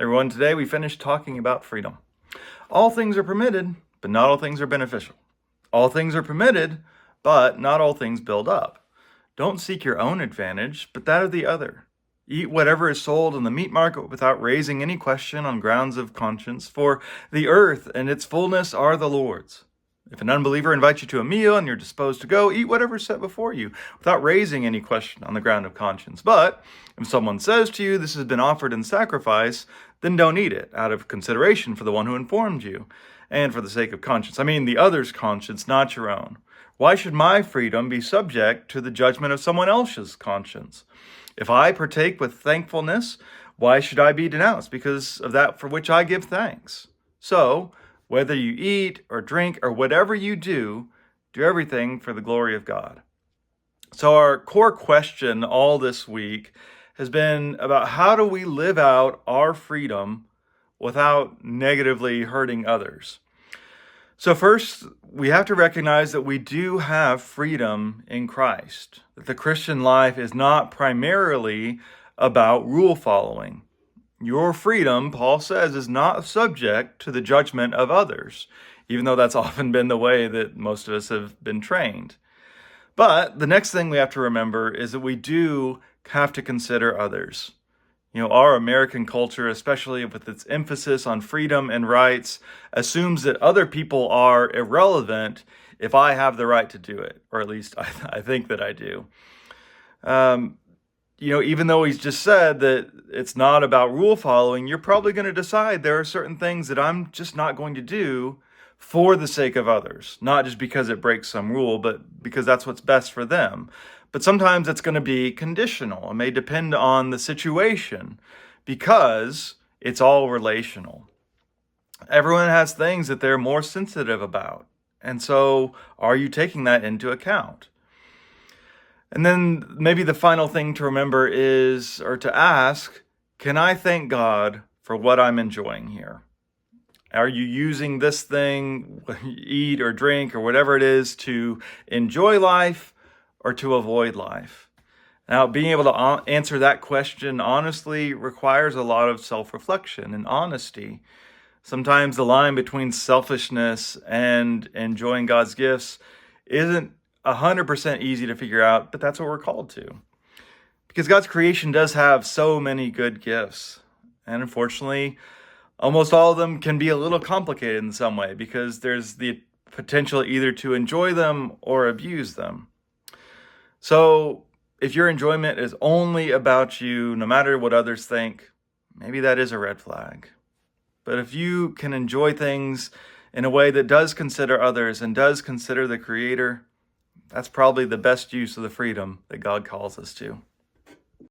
Everyone, today we finished talking about freedom. All things are permitted, but not all things are beneficial. All things are permitted, but not all things build up. Don't seek your own advantage, but that of the other. Eat whatever is sold in the meat market without raising any question on grounds of conscience, for the earth and its fullness are the Lord's. If an unbeliever invites you to a meal and you're disposed to go, eat whatever is set before you without raising any question on the ground of conscience. But if someone says to you, this has been offered in sacrifice, then don't eat it out of consideration for the one who informed you and for the sake of conscience. I mean, the other's conscience, not your own. Why should my freedom be subject to the judgment of someone else's conscience? If I partake with thankfulness, why should I be denounced because of that for which I give thanks? So, whether you eat or drink or whatever you do everything for the glory of God. So our core question all this week has been about how do we live out our freedom without negatively hurting others? So first, we have to recognize that we do have freedom in Christ, that the Christian life is not primarily about rule following. Your freedom, Paul says, is not subject to the judgment of others, even though that's often been the way that most of us have been trained. But the next thing we have to remember is that we do have to consider others. Our American culture, especially with its emphasis on freedom and rights, assumes that other people are irrelevant if I have the right to do it, or at least I think that I do. Even though he's just said that it's not about rule following, you're probably going to decide there are certain things that I'm just not going to do for the sake of others, not just because it breaks some rule, but because that's what's best for them. But sometimes it's going to be conditional. It may depend on the situation because it's all relational. Everyone has things that they're more sensitive about. And so are you taking that into account? And then maybe the final thing to remember is, or to ask, can I thank God for what I'm enjoying here? Are you using this thing, eat or drink or whatever it is, to enjoy life or to avoid life? Now, being able to answer that question honestly requires a lot of self-reflection and honesty. Sometimes the line between selfishness and enjoying God's gifts isn't 100% easy to figure out, but that's what we're called to. Because God's creation does have so many good gifts. And unfortunately, almost all of them can be a little complicated in some way because there's the potential either to enjoy them or abuse them. So if your enjoyment is only about you, no matter what others think, maybe that is a red flag. But if you can enjoy things in a way that does consider others and does consider the Creator, that's probably the best use of the freedom that God calls us to.